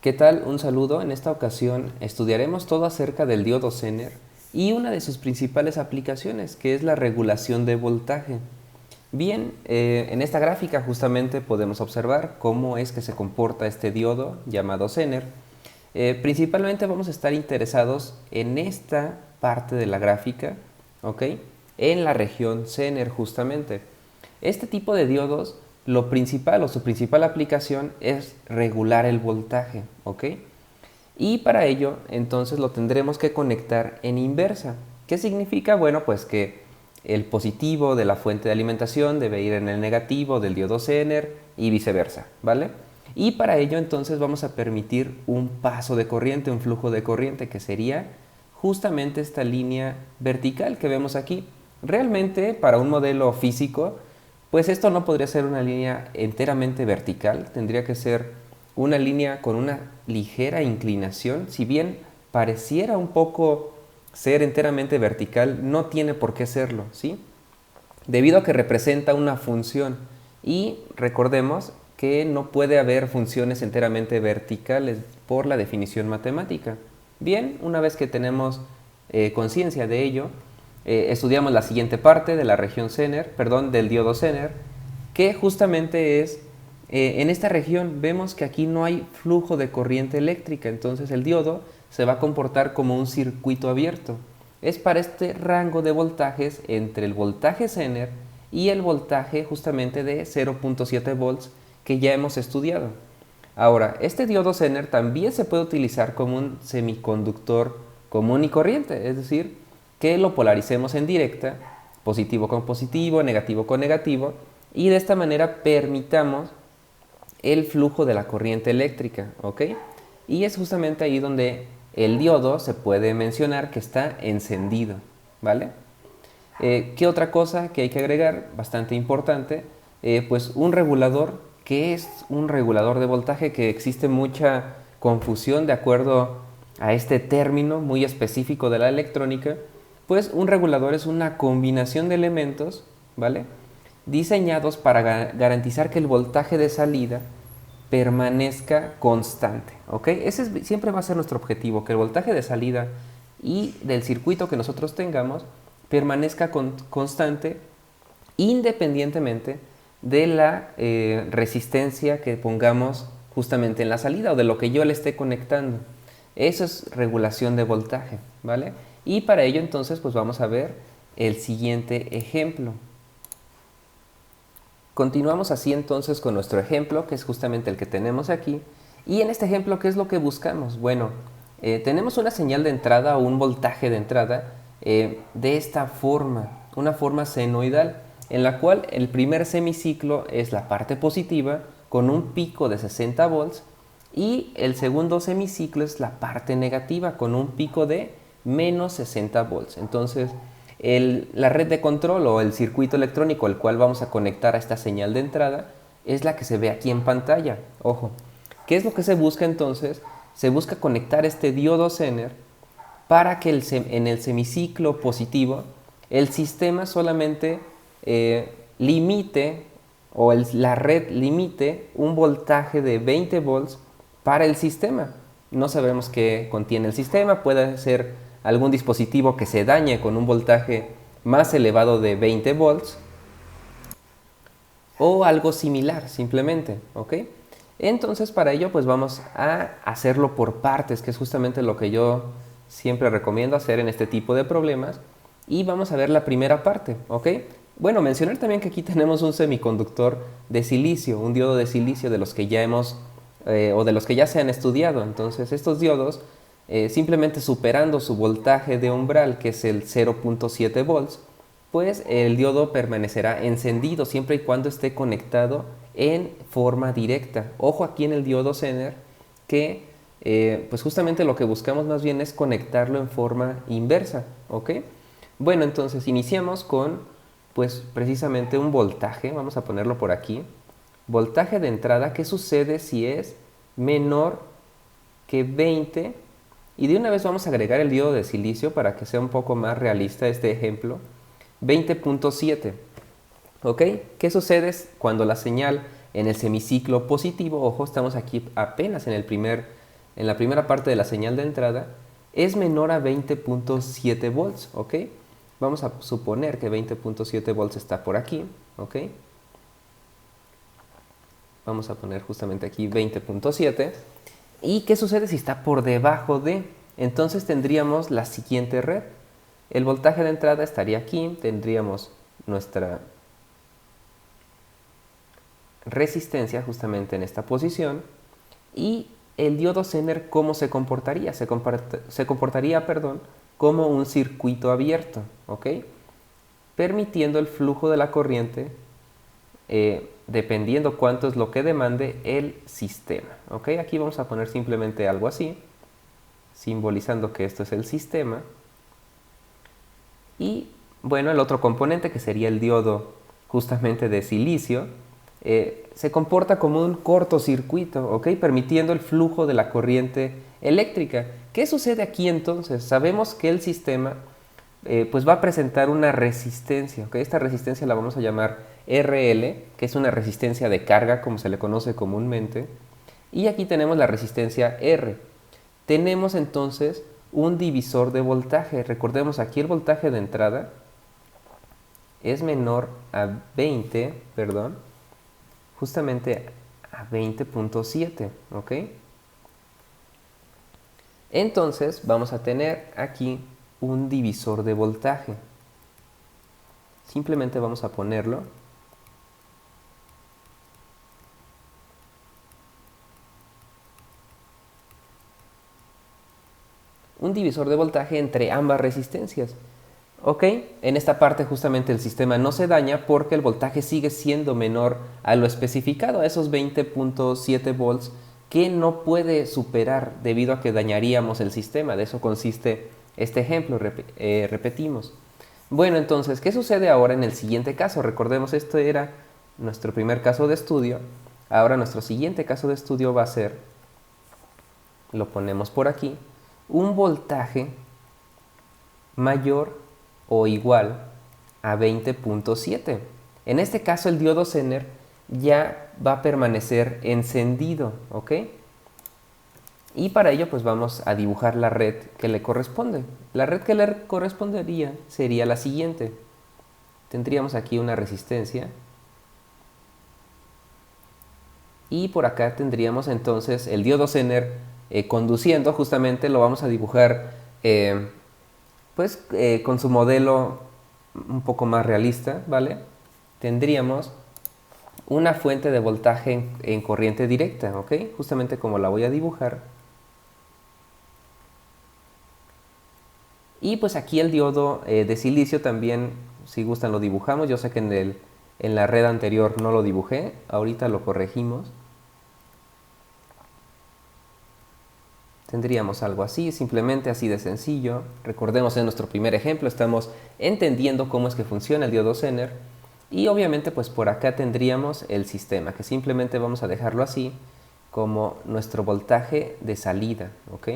¿Qué tal? Un saludo. En esta ocasión estudiaremos todo acerca del diodo Zener y una de sus principales aplicaciones, que es la regulación de voltaje. Bien, en esta gráfica justamente podemos observar cómo es que se comporta este diodo llamado Zener. Principalmente vamos a estar interesados en esta parte de la gráfica, ¿ok? En la región Zener justamente. Este tipo de diodos, lo principal o su principal aplicación es regular el voltaje, ¿ok? Y para ello, entonces lo tendremos que conectar en inversa. ¿Qué significa? Bueno, pues que el positivo de la fuente de alimentación debe ir en el negativo del diodo Zener y viceversa, ¿vale? Y para ello entonces vamos a permitir un paso de corriente, un flujo de corriente, que sería justamente esta línea vertical que vemos aquí. Realmente, para un modelo físico, pues esto no podría ser una línea enteramente vertical, tendría que ser una línea con una ligera inclinación. Si bien pareciera un poco ser enteramente vertical, no tiene por qué serlo, ¿sí? Debido a que representa una función. Y recordemos que no puede haber funciones enteramente verticales por la definición matemática. Bien, una vez que tenemos conciencia de ello, estudiamos la siguiente parte de la región Zener, perdón, del diodo Zener, que justamente es, en esta región vemos que aquí no hay flujo de corriente eléctrica, entonces el diodo se va a comportar como un circuito abierto. Es para este rango de voltajes entre el voltaje Zener y el voltaje justamente de 0.7 volts que ya hemos estudiado. Ahora, este diodo Zener también se puede utilizar como un semiconductor común y corriente, es decir, que lo polaricemos en directa, positivo con positivo, negativo con negativo, y de esta manera permitamos el flujo de la corriente eléctrica, ¿ok? Y es justamente ahí donde el diodo se puede mencionar que está encendido, ¿vale? ¿Qué otra cosa que hay que agregar? Bastante importante, pues un regulador. ¿Qué es un regulador de voltaje? Que existe mucha confusión de acuerdo a este término muy específico de la electrónica. Pues un regulador es una combinación de elementos, ¿vale? Diseñados para garantizar que el voltaje de salida permanezca constante, ¿ok? Ese siempre va a ser nuestro objetivo, que el voltaje de salida y del circuito que nosotros tengamos permanezca constante independientemente de la resistencia que pongamos justamente en la salida o de lo que yo le esté conectando. Eso es regulación de voltaje, ¿vale? Y para ello entonces pues vamos a ver el siguiente ejemplo. Continuamos así entonces con nuestro ejemplo, que es justamente el que tenemos aquí. Y en este ejemplo, ¿qué es lo que buscamos? Bueno, tenemos una señal de entrada o un voltaje de entrada de esta forma, una forma senoidal, en la cual el primer semiciclo es la parte positiva con un pico de 60 volts y el segundo semiciclo es la parte negativa con un pico de menos 60 volts. Entonces, la red de control o el circuito electrónico al cual vamos a conectar a esta señal de entrada es la que se ve aquí en pantalla. Ojo, ¿qué es lo que se busca entonces? Se busca conectar este diodo Zener para que en el semiciclo positivo el sistema solamente limite o la red limite un voltaje de 20 volts para el sistema. No sabemos qué contiene el sistema, puede ser algún dispositivo que se dañe con un voltaje más elevado de 20 volts o algo similar simplemente, ¿ok? Entonces para ello pues vamos a hacerlo por partes, que es justamente lo que yo siempre recomiendo hacer en este tipo de problemas. Y vamos a ver la primera parte, ¿ok? Bueno, mencionar también que aquí tenemos un semiconductor de silicio, un diodo de silicio de los que ya hemos o de los que ya se han estudiado. Entonces estos diodos, simplemente superando su voltaje de umbral, que es el 0.7 volts, pues el diodo permanecerá encendido siempre y cuando esté conectado en forma directa. Ojo aquí en el diodo Zener que pues justamente lo que buscamos más bien es conectarlo en forma inversa, ¿ok? Bueno, entonces iniciamos con pues precisamente un voltaje, vamos a ponerlo por aquí. Voltaje de entrada, ¿qué sucede si es menor que 20? Y de una vez vamos a agregar el diodo de silicio para que sea un poco más realista este ejemplo. 20.7. ¿Ok? ¿Qué sucede cuando la señal en el semiciclo positivo, ojo, estamos aquí apenas en el primer en la primera parte de la señal de entrada es menor a 20.7 volts, ¿ok? Vamos a suponer que 20.7 volts está por aquí, ¿ok? Vamos a poner justamente aquí 20.7. ¿Y qué sucede si está por debajo de? Entonces tendríamos la siguiente red. El voltaje de entrada estaría aquí, tendríamos nuestra resistencia justamente en esta posición. Y el diodo Zener, ¿cómo se comportaría? Se comportaría, como un circuito abierto, ¿ok? Permitiendo el flujo de la corriente dependiendo cuánto es lo que demande el sistema, ¿ok? Aquí vamos a poner simplemente algo así, simbolizando que esto es el sistema. Y bueno, el otro componente, que sería el diodo justamente de silicio, se comporta como un cortocircuito, ¿ok? Permitiendo el flujo de la corriente eléctrica. ¿Qué sucede aquí entonces? Sabemos que el sistema pues va a presentar una resistencia, ¿ok? Esta resistencia la vamos a llamar RL, que es una resistencia de carga, como se le conoce comúnmente. Y aquí tenemos la resistencia R. Tenemos entonces un divisor de voltaje. Recordemos, aquí el voltaje de entrada es menor a 20, perdón, justamente a 20.7, ¿ok? Entonces vamos a tener aquí un divisor de voltaje. Simplemente vamos a ponerlo. Un divisor de voltaje entre ambas resistencias. Ok, en esta parte justamente el sistema no se daña porque el voltaje sigue siendo menor a lo especificado, a esos 20.7 volts que no puede superar debido a que dañaríamos el sistema. De eso consiste este ejemplo, repetimos. Bueno, entonces, ¿qué sucede ahora en el siguiente caso? Recordemos, este era nuestro primer caso de estudio. Ahora nuestro siguiente caso de estudio va a ser, lo ponemos por aquí, un voltaje mayor o igual a 20.7. En este caso el diodo Zener ya va a permanecer encendido, ¿ok? Y para ello pues vamos a dibujar la red que le corresponde. La red que le correspondería sería la siguiente. Tendríamos aquí una resistencia y por acá tendríamos entonces el diodo Zener conduciendo. Justamente lo vamos a dibujar con su modelo un poco más realista, ¿vale? Tendríamos una fuente de voltaje en corriente directa, ¿ok? Justamente como la voy a dibujar. Y pues aquí el diodo de silicio también, si gustan lo dibujamos. Yo sé que en la red anterior no lo dibujé, ahorita lo corregimos. Tendríamos algo así, simplemente así de sencillo. Recordemos, en nuestro primer ejemplo estamos entendiendo cómo es que funciona el diodo Zener. Y obviamente pues por acá tendríamos el sistema, que simplemente vamos a dejarlo así como nuestro voltaje de salida, ¿ok?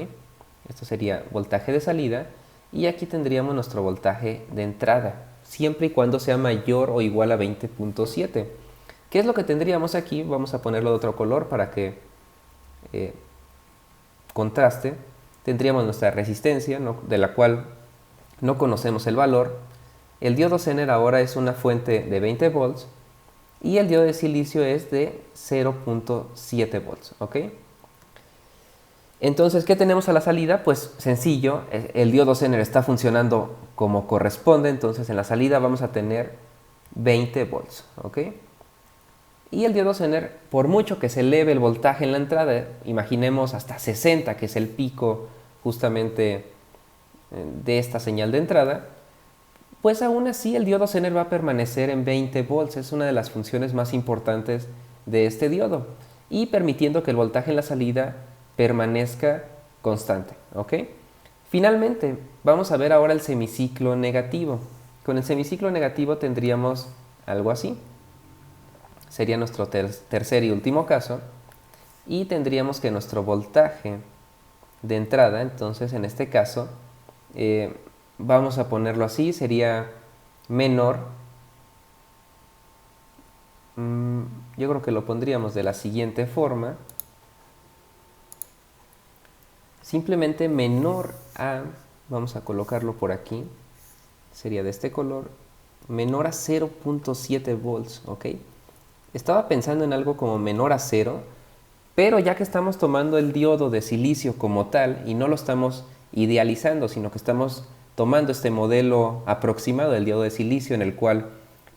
Esto sería voltaje de salida y aquí tendríamos nuestro voltaje de entrada, siempre y cuando sea mayor o igual a 20.7. ¿Qué es lo que tendríamos aquí? Vamos a ponerlo de otro color para que contraste. Tendríamos nuestra resistencia, ¿no?, de la cual no conocemos el valor. El diodo Zener ahora es una fuente de 20 volts y el diodo de silicio es de 0.7 volts, ¿ok? Entonces, ¿qué tenemos a la salida? Pues sencillo, el diodo Zener está funcionando como corresponde, entonces en la salida vamos a tener 20 volts, ¿ok? Y el diodo Zener, por mucho que se eleve el voltaje en la entrada, imaginemos hasta 60, que es el pico justamente de esta señal de entrada, pues aún así el diodo Zener va a permanecer en 20 volts. Es una de las funciones más importantes de este diodo y permitiendo que el voltaje en la salida permanezca constante, ¿ok? Finalmente, vamos a ver ahora el semiciclo negativo. Con el semiciclo negativo tendríamos algo así. Sería nuestro tercer y último caso. Y tendríamos que nuestro voltaje de entrada, entonces en este caso, vamos a ponerlo así, sería menor. Yo creo que lo pondríamos de la siguiente forma. simplemente menor a, vamos a colocarlo por aquí, sería de este color, menor a 0.7 volts, ¿ok? Estaba pensando en algo como menor a 0, pero ya que estamos tomando el diodo de silicio como tal y no lo estamos idealizando, sino que estamos tomando este modelo aproximado del diodo de silicio en el cual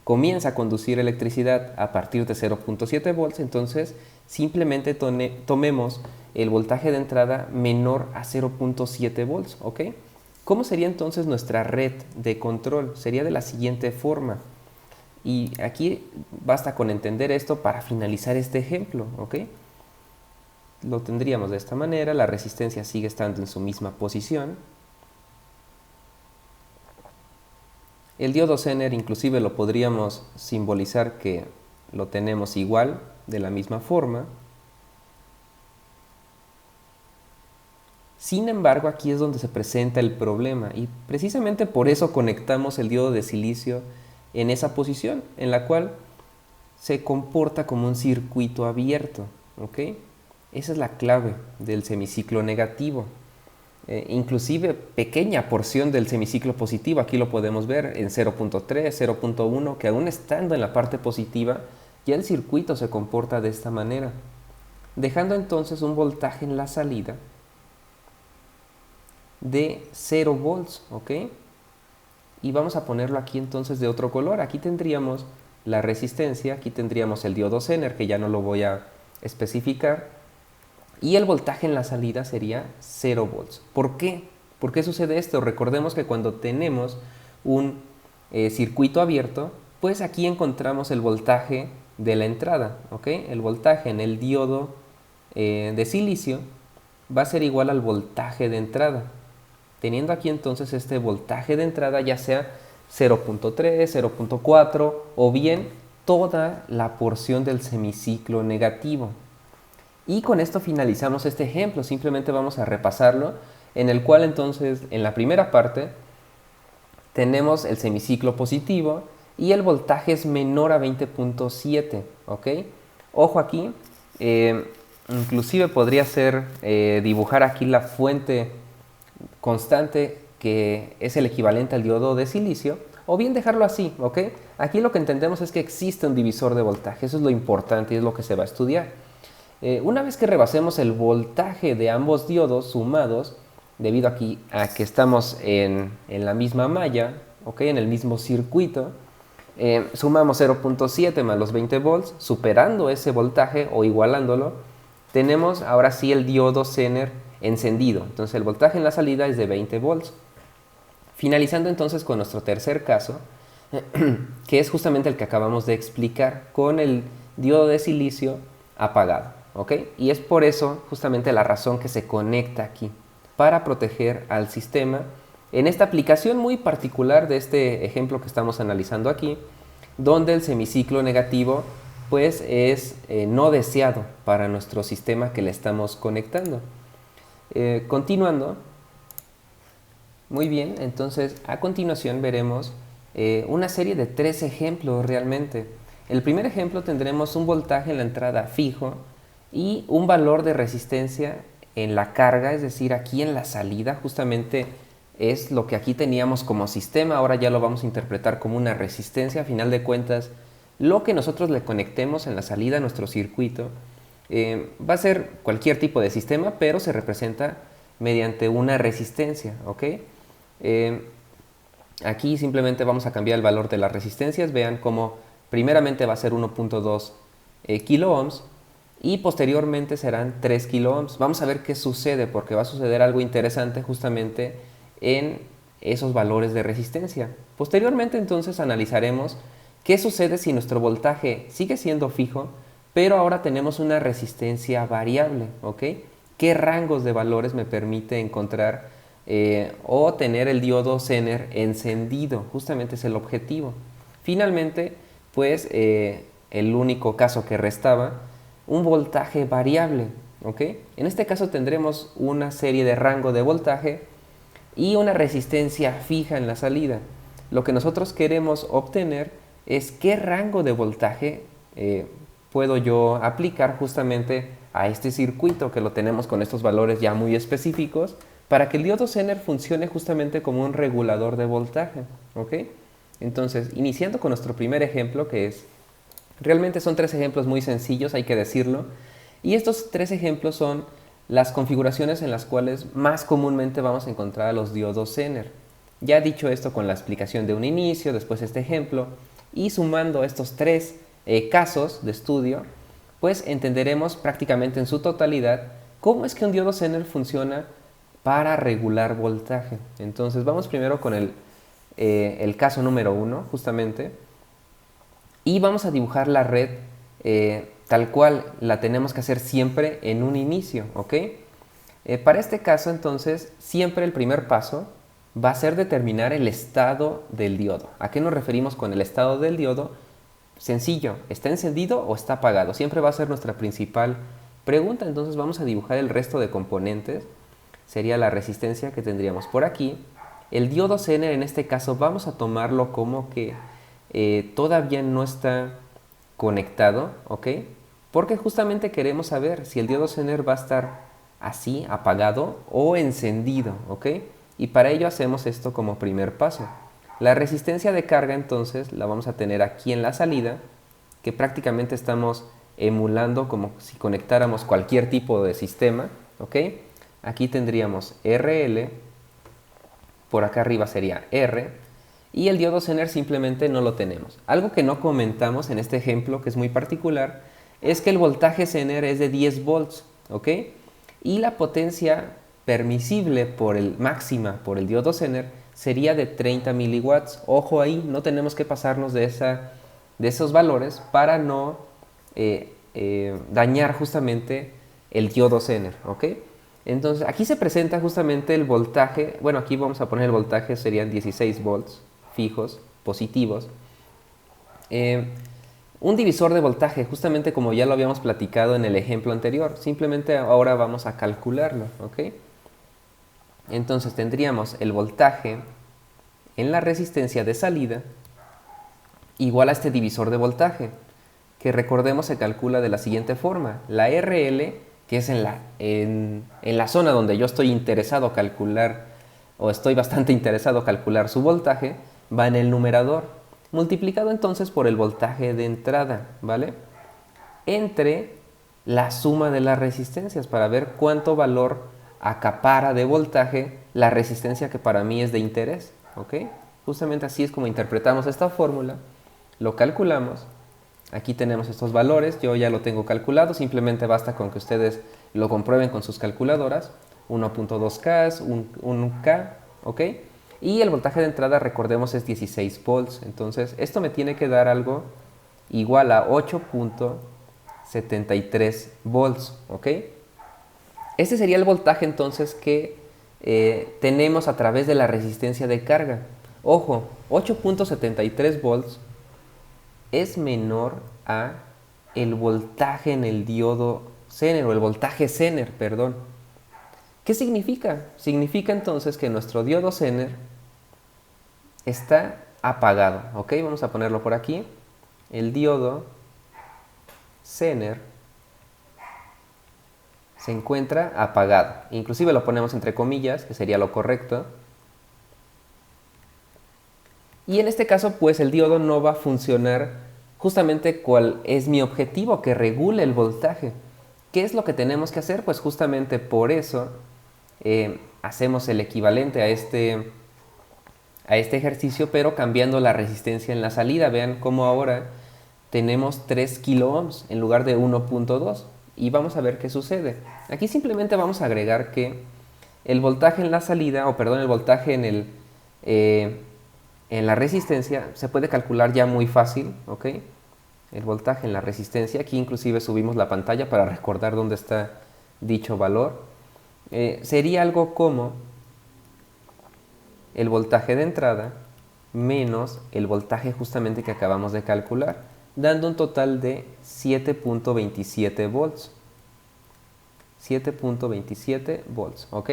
comienza a conducir electricidad a partir de 0.7 volts, entonces simplemente tomemos el voltaje de entrada menor a 0.7 volts, ¿ok? ¿Cómo sería entonces nuestra red de control? Sería de la siguiente forma. Y aquí basta con entender esto para finalizar este ejemplo, ¿ok? Lo tendríamos de esta manera, la resistencia sigue estando en su misma posición. El diodo Zener inclusive lo podríamos simbolizar que lo tenemos igual, de la misma forma. Sin embargo, aquí es donde se presenta el problema y precisamente por eso conectamos el diodo de silicio en esa posición, en la cual se comporta como un circuito abierto, ¿ok? Esa es la clave del semiciclo negativo. Inclusive pequeña porción del semiciclo positivo, aquí lo podemos ver en 0.3, 0.1, que aún estando en la parte positiva, ya el circuito se comporta de esta manera, dejando entonces un voltaje en la salida de 0 volts, ¿ok? Y vamos a ponerlo aquí entonces de otro color. Aquí tendríamos la resistencia, aquí tendríamos el diodo Zener, que ya no lo voy a especificar, y el voltaje en la salida sería 0 volts. ¿Por qué? ¿Por qué sucede esto? Recordemos que cuando tenemos un circuito abierto, pues aquí encontramos el voltaje de la entrada, ¿ok? El voltaje en el diodo de silicio va a ser igual al voltaje de entrada, teniendo aquí entonces este voltaje de entrada ya sea 0.3, 0.4 o bien toda la porción del semiciclo negativo. Y con esto finalizamos este ejemplo, simplemente vamos a repasarlo, en el cual entonces en la primera parte tenemos el semiciclo positivo y el voltaje es menor a 20.7, ¿ok? Ojo aquí, inclusive podría ser dibujar aquí la fuente constante que es el equivalente al diodo de silicio, o bien dejarlo así, ¿ok? Aquí lo que entendemos es que existe un divisor de voltaje, eso es lo importante y es lo que se va a estudiar. Una vez que rebasemos el voltaje de ambos diodos sumados, debido aquí a que estamos en la misma malla, ¿okay? En el mismo circuito, sumamos 0.7 más los 20 volts, superando ese voltaje o igualándolo, tenemos ahora sí el diodo Zener encendido. Entonces el voltaje en la salida es de 20 volts. Finalizando entonces con nuestro tercer caso, que es justamente el que acabamos de explicar, con el diodo de silicio apagado. ¿Ok? Y es por eso justamente la razón que se conecta aquí, para proteger al sistema en esta aplicación muy particular de este ejemplo que estamos analizando aquí, donde el semiciclo negativo pues es no deseado para nuestro sistema que le estamos conectando. Continuando, muy bien, entonces a continuación veremos una serie de 3 ejemplos realmente. El primer ejemplo tendremos un voltaje en la entrada fijo y un valor de resistencia en la carga, es decir, aquí en la salida justamente es lo que aquí teníamos como sistema, ahora ya lo vamos a interpretar como una resistencia. A final de cuentas, lo que nosotros le conectemos en la salida a nuestro circuito va a ser cualquier tipo de sistema, pero se representa mediante una resistencia, ¿ok? Aquí simplemente vamos a cambiar el valor de las resistencias, vean cómo primeramente va a ser 1.2 kilo ohms, y posteriormente serán 3 kilo ohms. Vamos a ver qué sucede, porque va a suceder algo interesante justamente en esos valores de resistencia. Posteriormente entonces analizaremos qué sucede si nuestro voltaje sigue siendo fijo, pero ahora tenemos una resistencia variable, ¿ok? ¿Qué rangos de valores me permite encontrar o tener el diodo Zener encendido? Justamente es el objetivo. Finalmente, pues el único caso que restaba, un voltaje variable, ¿ok? En este caso tendremos una serie de rango de voltaje y una resistencia fija en la salida. Lo que nosotros queremos obtener es qué rango de voltaje puedo yo aplicar justamente a este circuito que lo tenemos con estos valores ya muy específicos para que el diodo Zener funcione justamente como un regulador de voltaje, ¿ok? Entonces, iniciando con nuestro primer ejemplo, que es, realmente son 3 ejemplos muy sencillos, hay que decirlo, y estos 3 ejemplos son las configuraciones en las cuales más comúnmente vamos a encontrar a los diodos Zener. Ya dicho esto con la explicación de un inicio, después este ejemplo, y sumando estos 3 casos de estudio, pues entenderemos prácticamente en su totalidad cómo es que un diodo Zener funciona para regular voltaje. Entonces vamos primero con el caso número 1, justamente, y vamos a dibujar la red tal cual la tenemos que hacer siempre en un inicio, ¿ok? Para este caso, entonces, siempre el primer paso va a ser determinar el estado del diodo. ¿A qué nos referimos con el estado del diodo? Sencillo, ¿está encendido o está apagado? Siempre va a ser nuestra principal pregunta. Entonces vamos a dibujar el resto de componentes. Sería la resistencia que tendríamos por aquí. El diodo Zener, en este caso, vamos a tomarlo como que todavía no está conectado, ¿ok? Porque justamente queremos saber si el diodo Zener va a estar así, apagado o encendido, ¿ok? Y para ello hacemos esto como primer paso. La resistencia de carga entonces la vamos a tener aquí en la salida, que prácticamente estamos emulando como si conectáramos cualquier tipo de sistema, ¿ok? Aquí tendríamos RL, por acá arriba sería R, y el diodo Zener simplemente no lo tenemos. Algo que no comentamos en este ejemplo, que es muy particular, es que el voltaje Zener es de 10 volts, ¿ok? Y la potencia permisible máxima por el diodo Zener sería de 30 miliwatts. Ojo ahí, no tenemos que pasarnos de esos valores para no dañar justamente el diodo Zener, ¿ok? Entonces aquí se presenta justamente el voltaje, bueno, aquí vamos a poner el voltaje, serían 16 volts fijos, positivos. Un divisor de voltaje, justamente como ya lo habíamos platicado en el ejemplo anterior, simplemente ahora vamos a calcularlo, ¿ok? Entonces tendríamos el voltaje en la resistencia de salida igual a este divisor de voltaje, que recordemos se calcula de la siguiente forma. La RL, que es en la zona donde yo estoy interesado a calcular, o estoy bastante interesado a calcular su voltaje, va en el numerador, multiplicado entonces por el voltaje de entrada, ¿vale? Entre la suma de las resistencias para ver cuánto valor acapara de voltaje la resistencia que para mí es de interés, ¿ok? Justamente así es como interpretamos esta fórmula, lo calculamos, aquí tenemos estos valores, yo ya lo tengo calculado, simplemente basta con que ustedes lo comprueben con sus calculadoras, 1.2K, 1K, ¿ok? Y el voltaje de entrada, recordemos, es 16 volts, entonces esto me tiene que dar algo igual a 8.73 volts, ¿ok? Este sería el voltaje entonces que tenemos a través de la resistencia de carga. Ojo, 8.73 volts es menor a el voltaje en el diodo Zener, o el voltaje Zener, perdón. ¿Qué significa? Significa entonces que nuestro diodo Zener está apagado, ¿ok? Vamos a ponerlo por aquí. El diodo Zener se encuentra apagado. Inclusive lo ponemos entre comillas, que sería lo correcto. Y en este caso, pues el diodo no va a funcionar justamente cual es mi objetivo, que regule el voltaje. ¿Qué es lo que tenemos que hacer? Pues justamente por eso hacemos el equivalente a este ejercicio, pero cambiando la resistencia en la salida. Vean cómo ahora tenemos 3 kilo ohms en lugar de 1.2 y vamos a ver qué sucede. Aquí simplemente vamos a agregar que el voltaje en la salida, o perdón, el voltaje en la resistencia se puede calcular ya muy fácil, ¿ok? El voltaje en la resistencia, aquí inclusive subimos la pantalla para recordar dónde está dicho valor. Sería algo como el voltaje de entrada menos el voltaje justamente que acabamos de calcular, dando un total de 7.27 volts. 7.27 volts, ¿ok?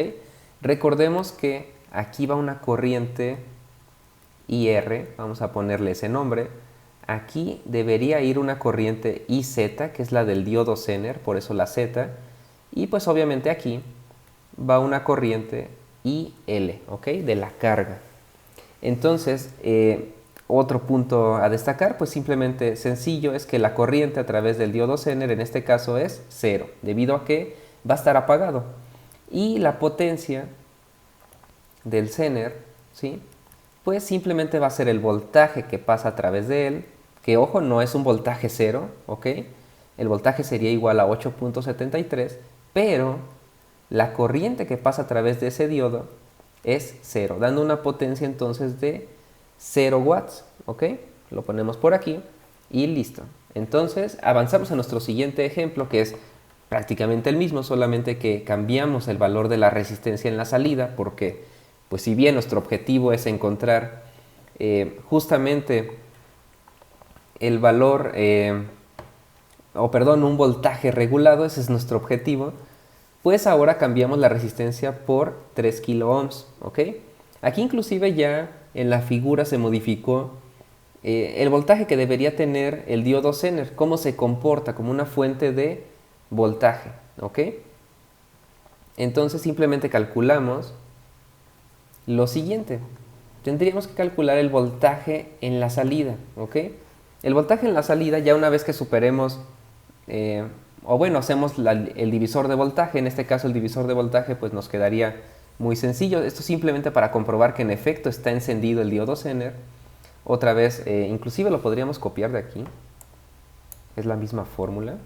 Recordemos que aquí va una corriente IR, vamos a ponerle ese nombre. aquí debería ir una corriente IZ, que es la del diodo Zener, por eso la Z, y pues obviamente aquí va una corriente IL, ¿ok? De la carga. Entonces, otro punto a destacar, pues simplemente sencillo, es que la corriente a través del diodo Zener en este caso es 0, debido a que va a estar apagado. Y la potencia del Zener, ¿sí? Pues simplemente va a ser el voltaje que pasa a través de él, que ojo, no es un voltaje cero, ¿ok? El voltaje sería igual a 8.73, pero la corriente que pasa a través de ese diodo es 0, dando una potencia entonces de 0 watts, ¿ok? Lo ponemos por aquí y listo. Entonces avanzamos a nuestro siguiente ejemplo, que es prácticamente el mismo, solamente que cambiamos el valor de la resistencia en la salida, porque pues si bien nuestro objetivo es encontrar justamente el valor, un voltaje regulado, ese es nuestro objetivo, pues ahora cambiamos la resistencia por 3 kilo ohms, ¿ok? Aquí inclusive ya en la figura se modificó el voltaje que debería tener el diodo Zener, cómo se comporta como una fuente de voltaje, ¿ok? Entonces simplemente calculamos lo siguiente. Tendríamos que calcular el voltaje en la salida, ¿ok? El voltaje en la salida, ya una vez que superemos, hacemos el divisor de voltaje, en este caso el divisor de voltaje pues nos quedaría muy sencillo. Esto simplemente para comprobar que en efecto está encendido el diodo Zener. Otra vez, inclusive lo podríamos copiar de aquí. Es la misma fórmula.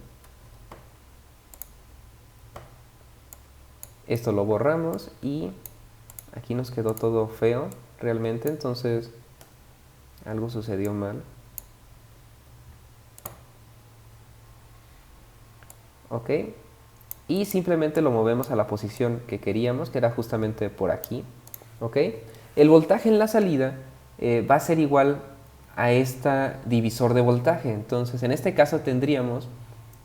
Esto lo borramos y aquí nos quedó todo feo realmente, entonces algo sucedió mal. Ok, y simplemente lo movemos a la posición que queríamos, que era justamente por aquí. Ok, el voltaje en la salida va a ser igual a este divisor de voltaje, entonces en este caso tendríamos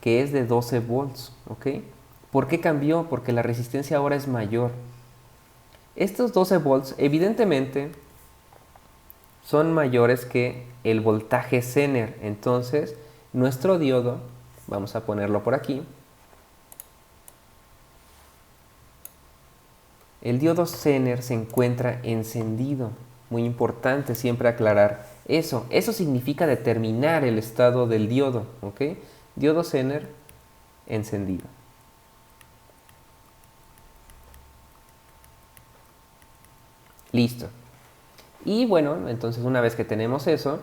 que es de 12 volts. Ok, ¿por qué cambió? Porque la resistencia ahora es mayor. Estos 12 volts evidentemente son mayores que el voltaje Zener, entonces nuestro diodo, vamos a ponerlo por aquí, el diodo Zener se encuentra encendido. Muy importante siempre aclarar eso. Eso significa determinar el estado del diodo, ¿ok? Diodo Zener encendido. Listo. Y bueno, entonces una vez que tenemos eso,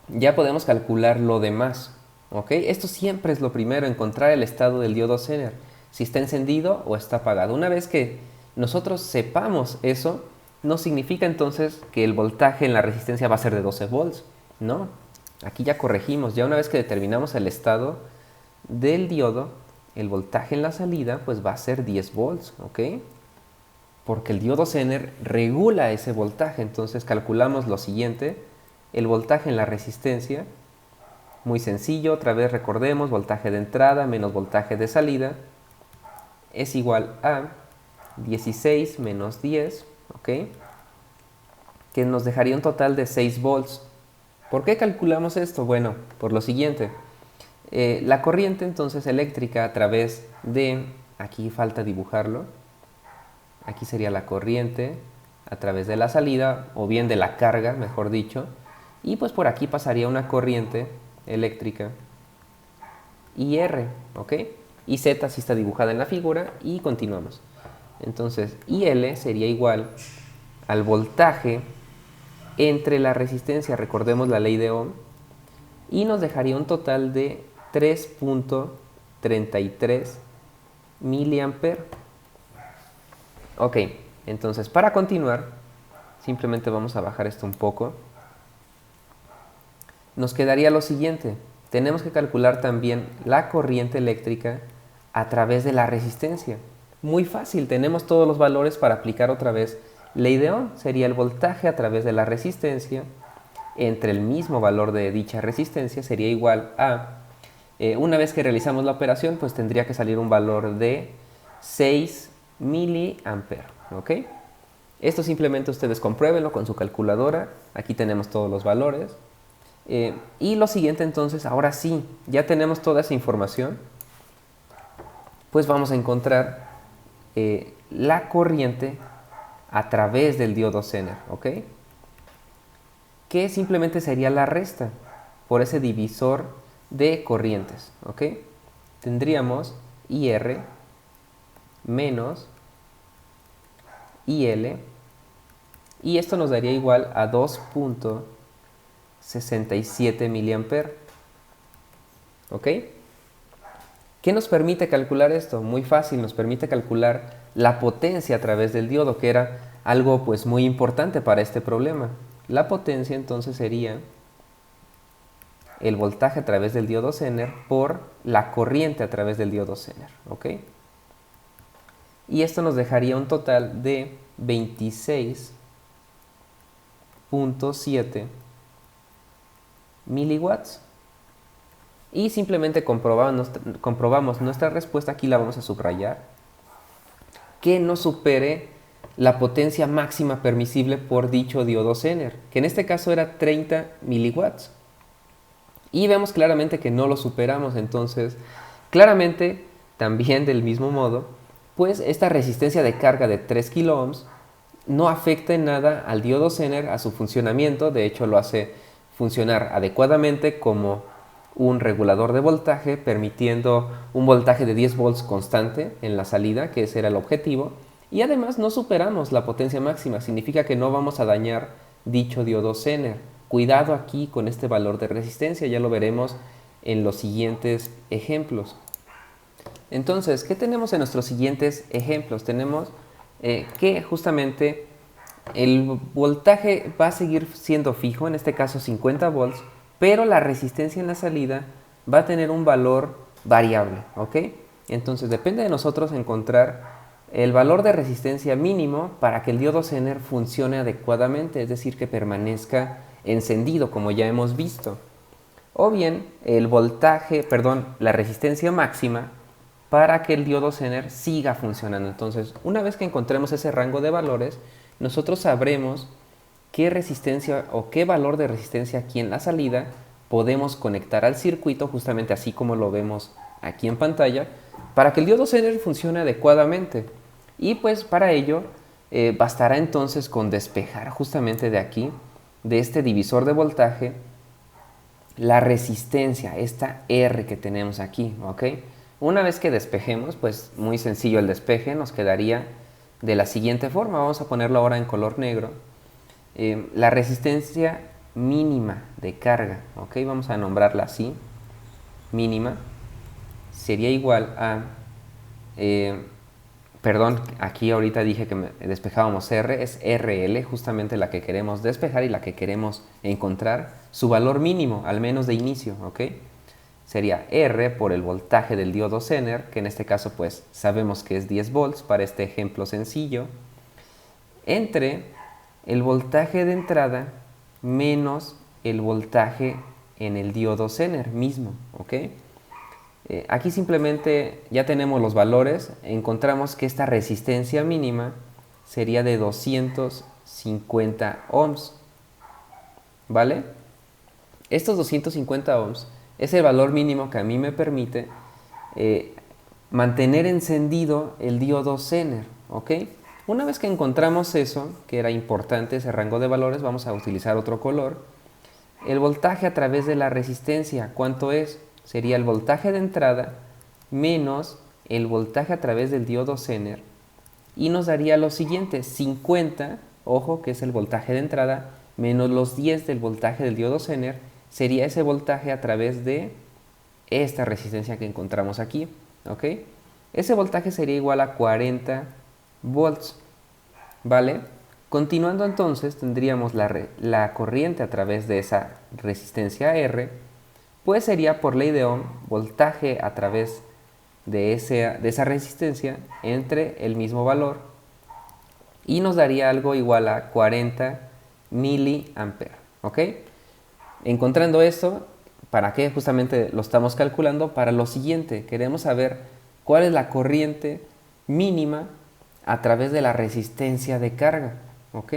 ya podemos calcular lo demás, ¿ok? Esto siempre es lo primero, encontrar el estado del diodo Zener, si está encendido o está apagado. Una vez que nosotros sepamos eso, no significa entonces que el voltaje en la resistencia va a ser de 12 volts, no. Aquí ya corregimos, ya una vez que determinamos el estado del diodo, el voltaje en la salida pues va a ser 10 volts, ¿ok? Porque el diodo Zener regula ese voltaje, entonces calculamos lo siguiente, el voltaje en la resistencia, muy sencillo, otra vez recordemos, voltaje de entrada menos voltaje de salida, es igual a 16 menos 10, ¿ok? Que nos dejaría un total de 6 volts. ¿Por qué calculamos esto? Bueno, por lo siguiente, la corriente entonces eléctrica a través de, aquí falta dibujarlo, aquí sería la corriente a través de la salida, o bien de la carga, mejor dicho, y pues por aquí pasaría una corriente eléctrica IR, ¿ok? Y Z sí está dibujada en la figura y continuamos. Entonces, IL sería igual al voltaje entre la resistencia, recordemos la ley de Ohm, y nos dejaría un total de 3.33 miliamperes. Ok, entonces para continuar, simplemente vamos a bajar esto un poco. Nos quedaría lo siguiente, tenemos que calcular también la corriente eléctrica a través de la resistencia. Muy fácil, tenemos todos los valores para aplicar otra vez ley de Ohm. Sería el voltaje a través de la resistencia entre el mismo valor de dicha resistencia sería igual a, una vez que realizamos la operación, pues tendría que salir un valor de 6 miliamperes, ¿ok? Esto simplemente ustedes compruébenlo con su calculadora, aquí tenemos todos los valores. Y lo siguiente entonces, ahora sí, ya tenemos toda esa información, pues vamos a encontrar la corriente a través del diodo Zener, ¿ok? Que simplemente sería la resta por ese divisor de corrientes, ¿ok? Tendríamos IR menos IL, y esto nos daría igual a 2.67 miliamperes, ¿ok? ¿Qué nos permite calcular esto? Muy fácil, nos permite calcular la potencia a través del diodo, que era algo pues muy importante para este problema. La potencia entonces sería el voltaje a través del diodo Zener por la corriente a través del diodo Zener, ¿ok? Y esto nos dejaría un total de 26.7 miliwatts. Y simplemente comprobamos nuestra respuesta, aquí la vamos a subrayar, que no supere la potencia máxima permisible por dicho diodo Zener, que en este caso era 30 miliwatts. Y vemos claramente que no lo superamos, entonces claramente también del mismo modo, pues esta resistencia de carga de 3 kilo ohms no afecta en nada al diodo Zener, a su funcionamiento, de hecho lo hace funcionar adecuadamente como un regulador de voltaje, permitiendo un voltaje de 10 volts constante en la salida, que ese era el objetivo, y además no superamos la potencia máxima, significa que no vamos a dañar dicho diodo Zener. Cuidado aquí con este valor de resistencia, ya lo veremos en los siguientes ejemplos. Entonces, ¿qué tenemos en nuestros siguientes ejemplos? Tenemos que justamente el voltaje va a seguir siendo fijo, en este caso 50 volts, pero la resistencia en la salida va a tener un valor variable, ¿ok? Entonces depende de nosotros encontrar el valor de resistencia mínimo para que el diodo Zener funcione adecuadamente, es decir, que permanezca encendido, como ya hemos visto. O bien el voltaje, perdón, la resistencia máxima para que el diodo Zener siga funcionando. Entonces, una vez que encontremos ese rango de valores, nosotros sabremos qué resistencia o qué valor de resistencia aquí en la salida podemos conectar al circuito, justamente así como lo vemos aquí en pantalla, para que el diodo Zener funcione adecuadamente. Y pues para ello bastará entonces con despejar justamente de aquí, de este divisor de voltaje, la resistencia, esta R que tenemos aquí, ¿ok? Una vez que despejemos, pues muy sencillo el despeje, nos quedaría de la siguiente forma. Vamos a ponerlo ahora en color negro. La resistencia mínima de carga, ¿ok? Vamos a nombrarla así, mínima, sería igual a, perdón, aquí ahorita dije que despejábamos R, es RL, justamente la que queremos despejar y la que queremos encontrar su valor mínimo, al menos de inicio, ¿ok? Sería R por el voltaje del diodo Zener, que en este caso pues sabemos que es 10 volts para este ejemplo sencillo, entre el voltaje de entrada menos el voltaje en el diodo Zener mismo, ¿ok? Aquí simplemente ya tenemos los valores, encontramos que esta resistencia mínima sería de 250 ohms, ¿vale? Estos 250 ohms es el valor mínimo que a mí me permite mantener encendido el diodo Zener, ¿ok? Una vez que encontramos eso, que era importante ese rango de valores, vamos a utilizar otro color. El voltaje a través de la resistencia, ¿cuánto es? Sería el voltaje de entrada menos el voltaje a través del diodo Zener, y nos daría lo siguiente, 50, ojo, que es el voltaje de entrada, menos los 10 del voltaje del diodo Zener, sería ese voltaje a través de esta resistencia que encontramos aquí, ¿ok? Ese voltaje sería igual a 40 volts, ¿vale? Continuando entonces, tendríamos la corriente a través de esa resistencia R, pues sería por ley de Ohm, voltaje a través de esa resistencia entre el mismo valor, y nos daría algo igual a 40 miliamperes, ¿ok? Encontrando esto, ¿para qué justamente lo estamos calculando? Para lo siguiente, queremos saber cuál es la corriente mínima a través de la resistencia de carga, ¿ok?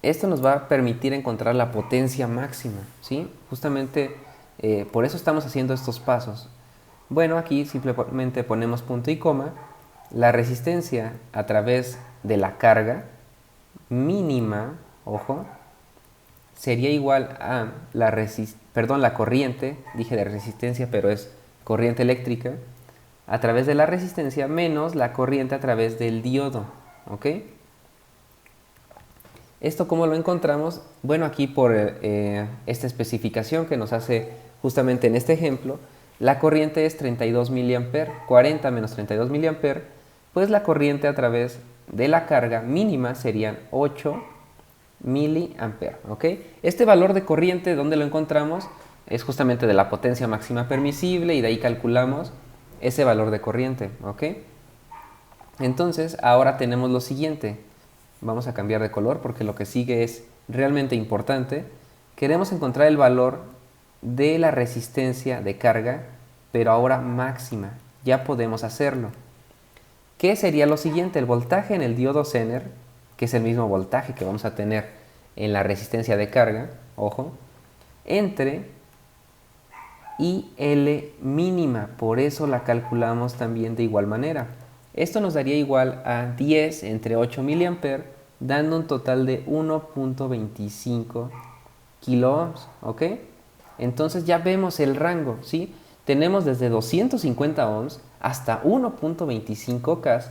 Esto nos va a permitir encontrar la potencia máxima, ¿sí? Justamente por eso estamos haciendo estos pasos. Bueno, aquí simplemente ponemos punto y coma. La resistencia a través de la carga mínima, ojo, sería igual a la corriente, dije de resistencia, pero es corriente eléctrica, a través de la resistencia menos la corriente a través del diodo, ¿ok? ¿Esto cómo lo encontramos? Bueno, aquí por esta especificación que nos hace justamente en este ejemplo, la corriente es 32 mA, 40 menos 32 mA, pues la corriente a través de la carga mínima serían 8 mA, ¿ok? Este valor de corriente, ¿dónde lo encontramos? Es justamente de la potencia máxima permisible y de ahí calculamos ese valor de corriente, ¿ok? Entonces, ahora tenemos lo siguiente. Vamos a cambiar de color porque lo que sigue es realmente importante. Queremos encontrar el valor de la resistencia de carga, pero ahora máxima. Ya podemos hacerlo. ¿Qué sería lo siguiente? El voltaje en el diodo Zener, que es el mismo voltaje que vamos a tener en la resistencia de carga, ojo, entre IL mínima, por eso la calculamos también de igual manera. Esto nos daría igual a 10 entre 8 mA, dando un total de 1.25 kiloohms, ¿ok? Entonces ya vemos el rango, ¿sí? Tenemos desde 250 ohms hasta 1.25 K.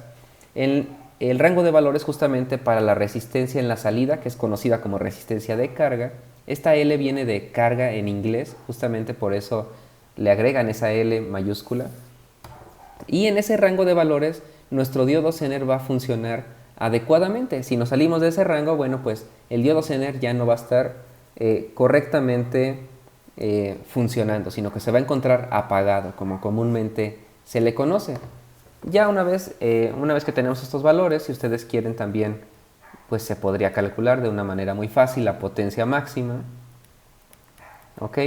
El rango de valores justamente para la resistencia en la salida, que es conocida como resistencia de carga. Esta L viene de carga en inglés, justamente por eso le agregan esa L mayúscula. Y en ese rango de valores, nuestro diodo Zener va a funcionar adecuadamente. Si nos salimos de ese rango, bueno, pues el diodo Zener ya no va a estar correctamente funcionando, sino que se va a encontrar apagado, como comúnmente se le conoce. Ya una vez que tenemos estos valores, si ustedes quieren también, pues se podría calcular de una manera muy fácil la potencia máxima. ¿Ok?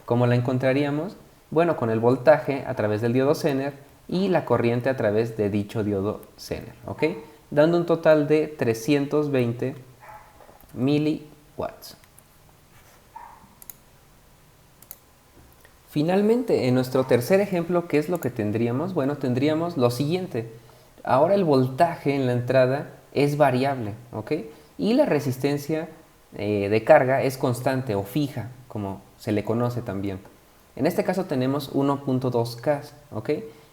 ¿Cómo la encontraríamos? Bueno, con el voltaje a través del diodo Zener y la corriente a través de dicho diodo Zener, ¿ok? Dando un total de 320 miliwatts. Finalmente, en nuestro tercer ejemplo, ¿qué es lo que tendríamos? Bueno, tendríamos lo siguiente. Ahora el voltaje en la entrada es variable, ¿ok? Y la resistencia de carga es constante o fija, como se le conoce también. En este caso tenemos 1.2 K, ¿ok?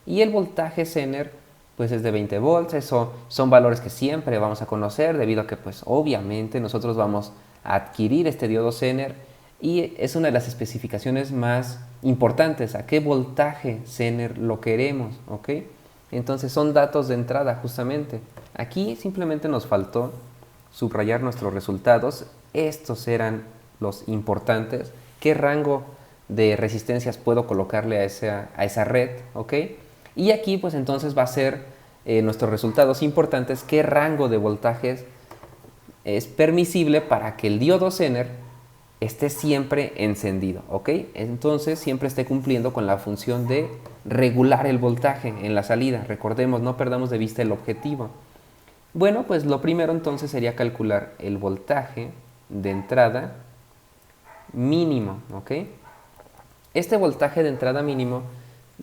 Y el voltaje Zener pues es de 20 volts. Eso son valores que siempre vamos a conocer debido a que pues obviamente nosotros vamos a adquirir este diodo Zener y es una de las especificaciones más importantes. ¿A qué voltaje Zener lo queremos? ¿Ok? Entonces son datos de entrada justamente. Aquí simplemente nos faltó subrayar nuestros resultados. Estos eran los importantes. ¿Qué rango de resistencias puedo colocarle a esa red? ¿Ok? Y aquí pues entonces va a ser nuestros resultados importantes, qué rango de voltajes es permisible para que el diodo Zener esté siempre encendido, ¿ok? Entonces siempre esté cumpliendo con la función de regular el voltaje en la salida. Recordemos, no perdamos de vista el objetivo. Bueno, pues lo primero entonces sería calcular el voltaje de entrada mínimo, ¿ok? Este voltaje de entrada mínimo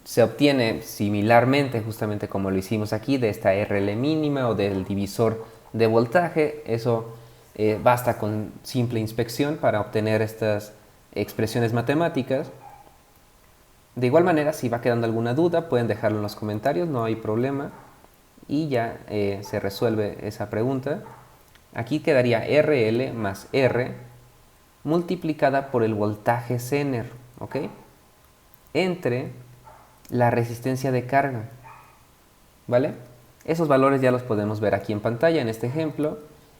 se obtiene similarmente, justamente como lo hicimos aquí, de esta RL mínima o del divisor de voltaje. Eso basta con simple inspección para obtener estas expresiones matemáticas. De igual manera, si va quedando alguna duda, pueden dejarlo en los comentarios, no hay problema. Y ya se resuelve esa pregunta. Aquí quedaría RL más R multiplicada por el voltaje Zener, ¿ok? Entre la resistencia de carga, ¿vale? Esos valores ya los podemos ver aquí en pantalla en este ejemplo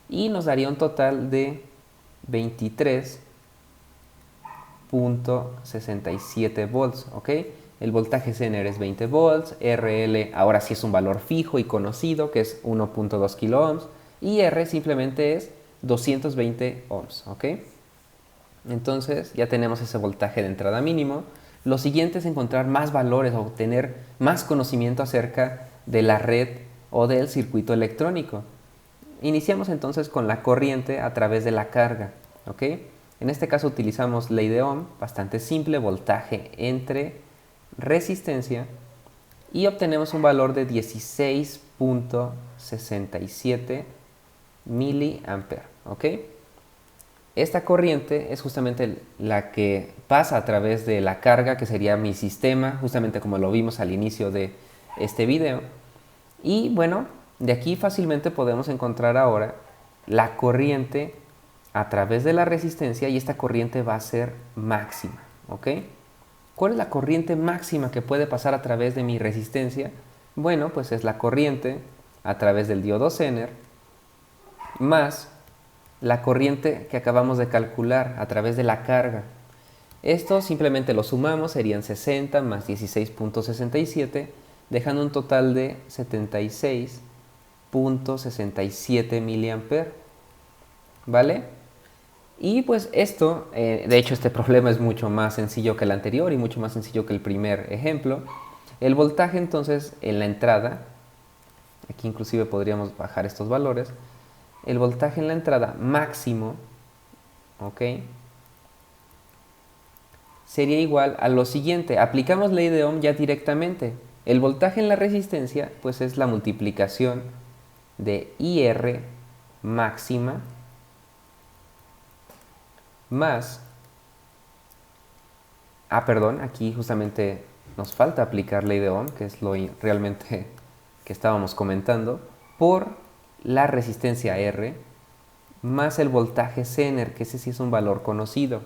y nos daría un total de 23.67 volts, ¿ok? El voltaje Zener es 20 volts, RL ahora sí es un valor fijo y conocido que es 1.2 kiloohms y R simplemente es 220 ohms, ¿ok? Entonces ya tenemos ese voltaje de entrada mínimo. Lo siguiente es encontrar más valores o obtener más conocimiento acerca de la red o del circuito electrónico. iniciamos entonces con la corriente a través de la carga, ¿ok? En este caso utilizamos ley de Ohm, bastante simple, voltaje entre resistencia, y obtenemos un valor de 16.67 miliamperes, ¿ok? Esta corriente es justamente la que pasa a través de la carga, que sería mi sistema, justamente como lo vimos al inicio de este video. Y bueno, de aquí fácilmente podemos encontrar ahora la corriente a través de la resistencia, y esta corriente va a ser máxima, ¿ok? ¿Cuál es la corriente máxima que puede pasar a través de mi resistencia? Bueno, pues es la corriente a través del diodo Zener más la corriente que acabamos de calcular a través de la carga. Esto simplemente lo sumamos, serían 60 más 16.67, dejando un total de 76.67 miliamperes, ¿vale? Y pues esto, de hecho este problema es mucho más sencillo que el anterior y mucho más sencillo que el primer ejemplo. El voltaje entonces en la entrada, aquí inclusive podríamos bajar estos valores, el voltaje en la entrada máximo, ¿ok?, sería igual a lo siguiente. Aplicamos ley de Ohm ya directamente. El voltaje en la resistencia pues es la multiplicación de IR máxima más, aquí justamente nos falta aplicar ley de Ohm, que es lo realmente que estábamos comentando, por la resistencia R más el voltaje Zener, que ese sí es un valor conocido.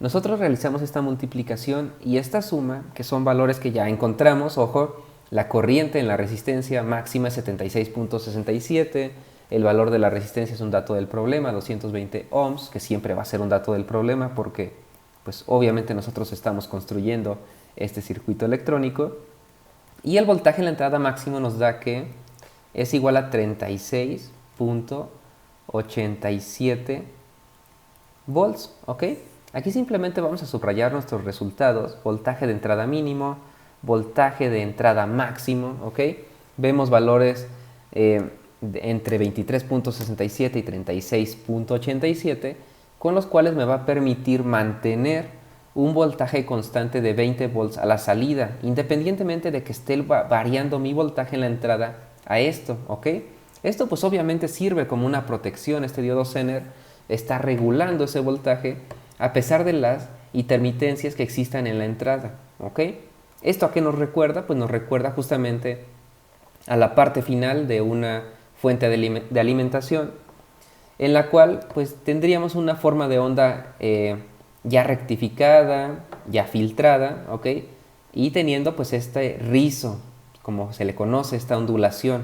Nosotros realizamos esta multiplicación y esta suma, que son valores que ya encontramos, ojo, la corriente en la resistencia máxima es 76.67, el valor de la resistencia es un dato del problema, 220 ohms, que siempre va a ser un dato del problema porque pues obviamente nosotros estamos construyendo este circuito electrónico, y el voltaje en la entrada máximo nos da que es igual a 36.87 volts, ¿ok? Aquí simplemente vamos a subrayar nuestros resultados: voltaje de entrada mínimo, voltaje de entrada máximo, ¿ok? Vemos valores entre 23.67 y 36.87, con los cuales me va a permitir mantener un voltaje constante de 20 volts a la salida, independientemente de que esté variando mi voltaje en la entrada a esto, ¿ok? Esto pues obviamente sirve como una protección. Este diodo Zener está regulando ese voltaje a pesar de las intermitencias que existan en la entrada, ¿ok? ¿Esto a qué nos recuerda? Pues nos recuerda justamente a la parte final de una fuente de alimentación, en la cual pues tendríamos una forma de onda ya rectificada, ya filtrada, ¿ok? Y teniendo pues este rizo, como se le conoce, esta ondulación,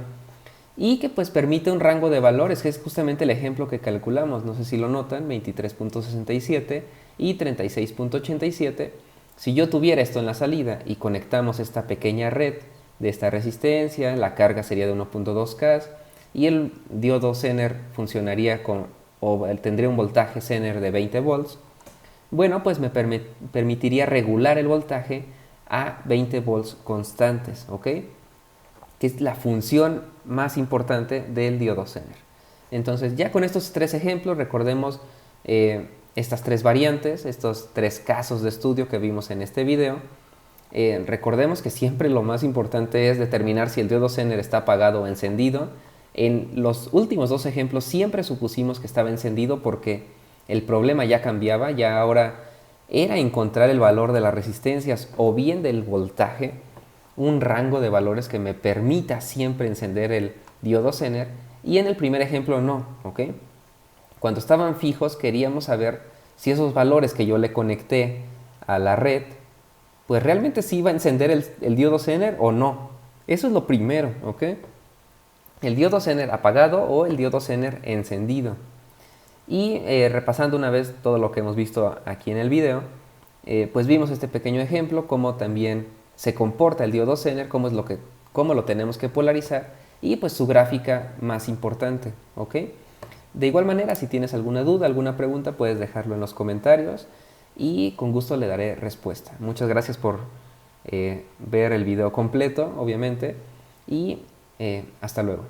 y que pues permite un rango de valores, que es justamente el ejemplo que calculamos. No sé si lo notan, 23.67 y 36.87. Si yo tuviera esto en la salida y conectamos esta pequeña red de esta resistencia, la carga sería de 1.2K y el diodo Zener funcionaría o tendría un voltaje Zener de 20 volts. Bueno, pues me permitiría regular el voltaje a 20 volts constantes, ¿ok? Que es la función más importante del diodo Zener. Entonces, ya con estos tres ejemplos, recordemos estas tres variantes, estos tres casos de estudio que vimos en este video. Recordemos que siempre lo más importante es determinar si el diodo Zener está apagado o encendido. En los últimos dos ejemplos siempre supusimos que estaba encendido porque el problema ya cambiaba, ya ahora era encontrar el valor de las resistencias o bien del voltaje, un rango de valores que me permita siempre encender el diodo Zener, y en el primer ejemplo no, ¿ok? Cuando estaban fijos queríamos saber si esos valores que yo le conecté a la red, pues realmente sí iba a encender el diodo Zener o no. Eso es lo primero, ¿ok? El diodo Zener apagado o el diodo Zener encendido. Y repasando una vez todo lo que hemos visto aquí en el video, pues vimos este pequeño ejemplo, cómo también se comporta el diodo Zener, cómo lo tenemos que polarizar, y pues su gráfica más importante, ¿ok? De igual manera, si tienes alguna duda, alguna pregunta, puedes dejarlo en los comentarios y con gusto le daré respuesta. Muchas gracias por ver el video completo, obviamente, y hasta luego.